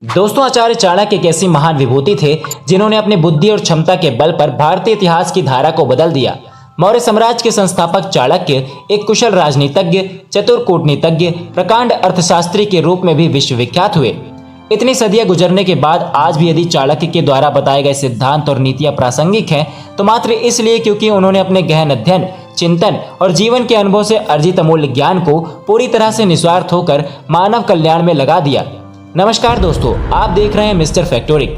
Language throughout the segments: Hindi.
दोस्तों, आचार्य चाणक्य एक ऐसी महान विभूति थे जिन्होंने अपनी बुद्धि और क्षमता के बल पर भारतीय इतिहास की धारा को बदल दिया। मौर्य साम्राज्य के संस्थापक चाणक्य एक कुशल राजनीतिज्ञ, चतुर कूटनीतिज्ञ, प्रकांड अर्थशास्त्री के रूप में भी विश्वविख्यात हुए। इतनी सदियां गुजरने के बाद आज भी यदि चाणक्य के द्वारा बताए गए सिद्धांत और नीतियां प्रासंगिक हैं, तो मात्र इसलिए क्योंकि उन्होंने अपने गहन अध्ययन, चिंतन और जीवन के अनुभव से अर्जित अमूल्य ज्ञान को पूरी तरह से निस्वार्थ होकर मानव कल्याण में लगा दिया। नमस्कार दोस्तों, आप देख रहे हैं मिस्टर फैक्टोरिक।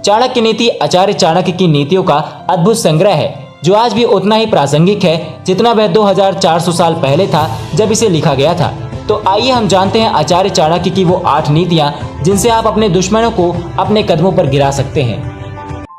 चाणक्य नीति आचार्य चाणक्य की नीतियों का अद्भुत संग्रह है जो आज भी उतना ही प्रासंगिक है जितना वह 2400 साल पहले था जब इसे लिखा गया था। तो आइए हम जानते हैं आचार्य चाणक्य की वो 8 नीतियां जिनसे आप अपने दुश्मनों को अपने कदमों पर गिरा सकते हैं।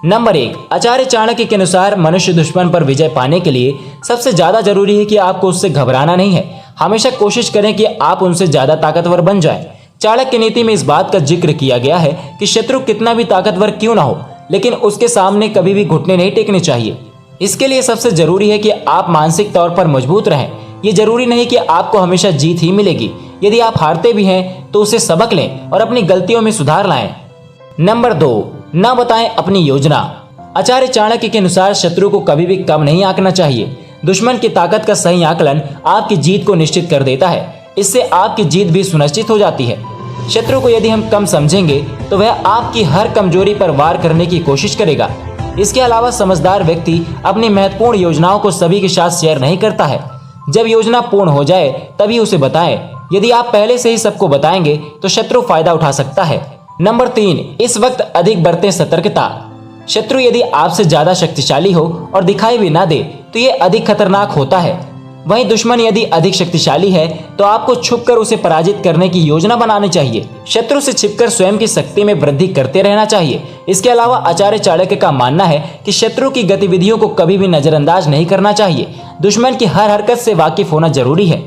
नंबर 1, आचार्य चाणक्य के अनुसार मनुष्य दुश्मन पर विजय पाने के लिए सबसे ज्यादा जरूरी है कि आपको उससे घबराना नहीं है। हमेशा कोशिश करें कि आप उनसे ज्यादा ताकतवर बन जाएं। चाणक्य नीति में इस बात का जिक्र किया गया है कि शत्रु कितना भी ताकतवर क्यों ना हो, लेकिन उसके सामने कभी भी घुटने नहीं टेकने चाहिए। इसके लिए सबसे जरूरी है कि आप मानसिक तौर पर मजबूत रहें। ये जरूरी नहीं कि आपको हमेशा जीत ही मिलेगी। यदि आप हारते भी हैं तो उसे सबक लें और अपनी गलतियों में सुधार लाएं। नंबर 2, न बताएं अपनी योजना। आचार्य चाणक्य के अनुसार शत्रु को कभी भी कम नहीं आंकना चाहिए। दुश्मन की ताकत का सही आकलन आपकी जीत को निश्चित कर देता है। इससे आपकी जीत भी सुनिश्चित हो जाती है। शत्रु को यदि हम कम समझेंगे तो वह आपकी हर कमजोरी पर वार करने की कोशिश करेगा। इसके अलावा समझदार व्यक्ति अपनी महत्वपूर्ण योजनाओं को सभी के साथ शेयर नहीं करता है। जब योजना पूर्ण हो जाए तभी उसे बताएं। यदि आप पहले से ही सबको बताएंगे तो शत्रु फायदा उठा सकता है। नंबर 3, इस वक्त अधिक बरतें सतर्कता। शत्रु यदि आपसे ज्यादा शक्तिशाली हो और दिखाई भी ना दे तो ये अधिक खतरनाक होता है। वहीं दुश्मन यदि अधिक शक्तिशाली है तो आपको छुपकर उसे पराजित करने की योजना बनानी चाहिए। शत्रु से छिपकर स्वयं की शक्ति में वृद्धि करते रहना चाहिए। इसके अलावा आचार्य चाणक्य का मानना है कि शत्रु की गतिविधियों को कभी भी नजरअंदाज नहीं करना चाहिए। दुश्मन की हर हरकत से वाकिफ होना जरूरी है।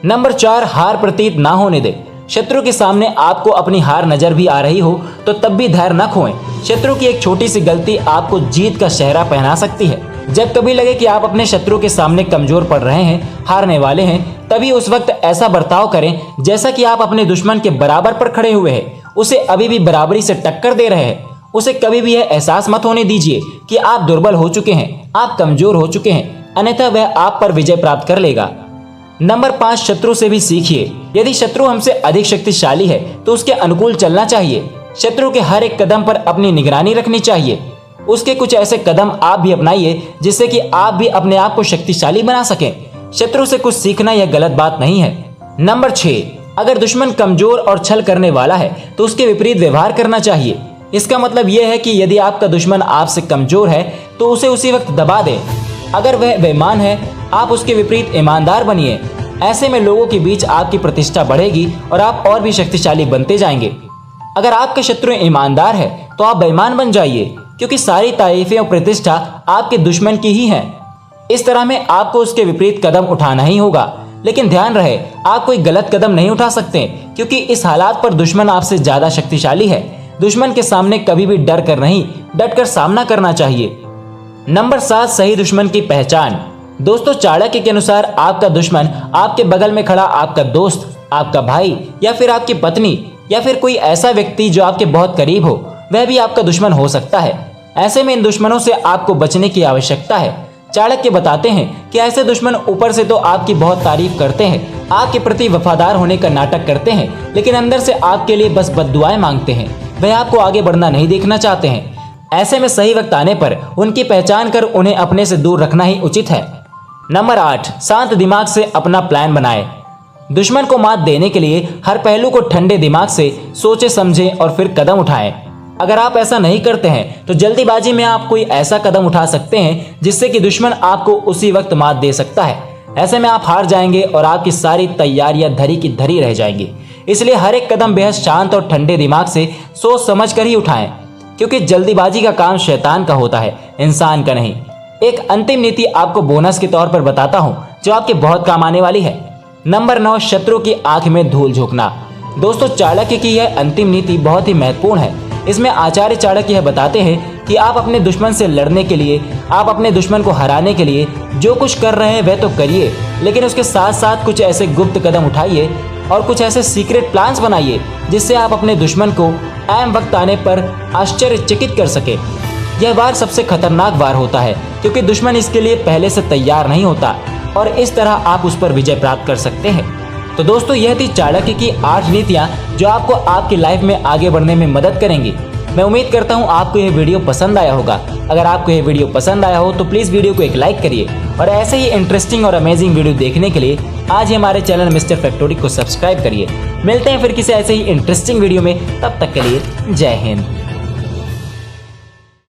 नंबर 4, हार प्रतीत ना होने दे। शत्रु के सामने आपको अपनी हार नजर भी आ रही हो तो तब भी धैर्य न खोएं। शत्रु की एक छोटी सी गलती आपको जीत का सेहरा पहना सकती है। जब कभी लगे कि आप अपने शत्रु के सामने कमजोर पड़ रहे हैं, हारने वाले हैं, तभी उस वक्त ऐसा बर्ताव करें जैसा कि आप अपने दुश्मन के बराबर पर खड़े हुए हैं, उसे अभी भी बराबरी से टक्कर दे रहे हैं। उसे कभी भी यह एहसास मत होने दीजिए कि आप दुर्बल हो चुके हैं, आप कमजोर हो चुके हैं, अन्यथा वह आप पर विजय प्राप्त कर लेगा। नंबर 5, शत्रु से भी सीखिए। यदि शत्रु हमसे अधिक शक्तिशाली है तो उसके अनुकूल चलना चाहिए। शत्रु के हर एक कदम पर अपनी निगरानी रखनी चाहिए। उसके कुछ ऐसे कदम आप भी अपनाइए जिससे कि आप भी अपने आप को शक्तिशाली बना सकें। शत्रु से कुछ सीखना यह गलत बात नहीं है। नंबर 6, अगर दुश्मन कमजोर और छल करने वाला है तो उसके विपरीत व्यवहार करना चाहिए। इसका मतलब यह है कि यदि आपका दुश्मन आपसे कमजोर है तो उसे उसी वक्त दबा दें। अगर वह बेईमान है, आप उसके विपरीत ईमानदार बनिए। ऐसे में लोगों के बीच आपकी प्रतिष्ठा बढ़ेगी और आप और भी शक्तिशाली बनते जाएंगे। अगर आपका शत्रु ईमानदार है तो आप बेईमान बन जाइए, क्योंकि सारी तारीफें और प्रतिष्ठा आपके दुश्मन की ही है। इस तरह में आपको उसके विपरीत कदम उठाना ही होगा। लेकिन ध्यान रहे, आप कोई गलत कदम नहीं उठा सकते, क्योंकि इस हालात पर दुश्मन आपसे ज्यादा शक्तिशाली है। दुश्मन के सामने कभी भी डर कर नहीं, डट कर सामना करना चाहिए। नंबर 7, सही दुश्मन की पहचान। दोस्तों, चाणक्य के अनुसार आपका दुश्मन आपके बगल में खड़ा आपका दोस्त, आपका भाई या फिर आपकी पत्नी या फिर कोई ऐसा व्यक्ति जो आपके बहुत करीब हो, वह भी आपका दुश्मन हो सकता है। ऐसे में इन दुश्मनों से आपको बचने की आवश्यकता है। चाणक्य बताते हैं कि ऐसे दुश्मन ऊपर से तो आपकी बहुत तारीफ करते हैं, आपके प्रति वफादार होने का नाटक करते हैं, लेकिन अंदर से आपके लिए बस बद्दुआएं मांगते हैं। वह आपको आगे बढ़ना नहीं देखना चाहते हैं। ऐसे में सही वक्त आने पर उनकी पहचान कर उन्हें अपने से दूर रखना ही उचित है। नंबर 8, शांत दिमाग से अपना प्लान बनाएं। दुश्मन को मात देने के लिए हर पहलू को ठंडे दिमाग से सोचे समझें और फिर कदम उठाएं। अगर आप ऐसा नहीं करते हैं तो जल्दीबाजी में आप कोई ऐसा कदम उठा सकते हैं जिससे कि दुश्मन आपको उसी वक्त मात दे सकता है। ऐसे में आप हार जाएंगे और आपकी सारी तैयारियां धरी की धरी रह जाएंगी। इसलिए हर एक कदम बेहद शांत और ठंडे दिमाग से सोच समझ कर ही उठाएं, क्योंकि जल्दीबाजी का काम शैतान का होता है, इंसान का नहीं। एक अंतिम नीति आपको बोनस के तौर पर बताता हूं जो आपके बहुत काम आने वाली है। नंबर 9, शत्रु की आंख में धूल झोंकना। दोस्तों, चाणक्य की यह अंतिम नीति बहुत ही महत्वपूर्ण है। इसमें आचार्य चाणक्य यह बताते हैं कि आप अपने दुश्मन से लड़ने के लिए, आप अपने दुश्मन को हराने के लिए जो कुछ कर रहे हैं वह तो करिए, लेकिन उसके साथ साथ कुछ ऐसे गुप्त कदम उठाइए और कुछ ऐसे सीक्रेट प्लान्स बनाइए जिससे आप अपने दुश्मन को ऐन वक्त आने पर आश्चर्यचकित कर सके। यह वार सबसे खतरनाक वार होता है क्योंकि दुश्मन इसके लिए पहले से तैयार नहीं होता और इस तरह आप उस पर विजय प्राप्त कर सकते हैं। तो दोस्तों, यह थी चाणक्य की 8 नीतियां जो आपको आपकी लाइफ में आगे बढ़ने में मदद करेंगी। मैं उम्मीद करता हूं आपको यह वीडियो पसंद आया होगा। अगर आपको यह वीडियो पसंद आया हो तो प्लीज़ वीडियो को एक लाइक करिए और ऐसे ही इंटरेस्टिंग और अमेजिंग वीडियो देखने के लिए आज ही हमारे चैनल मिस्टर फैक्टोरी को सब्सक्राइब करिए। मिलते हैं फिर किसी ऐसे ही इंटरेस्टिंग वीडियो में, तब तक के लिए जय हिंद।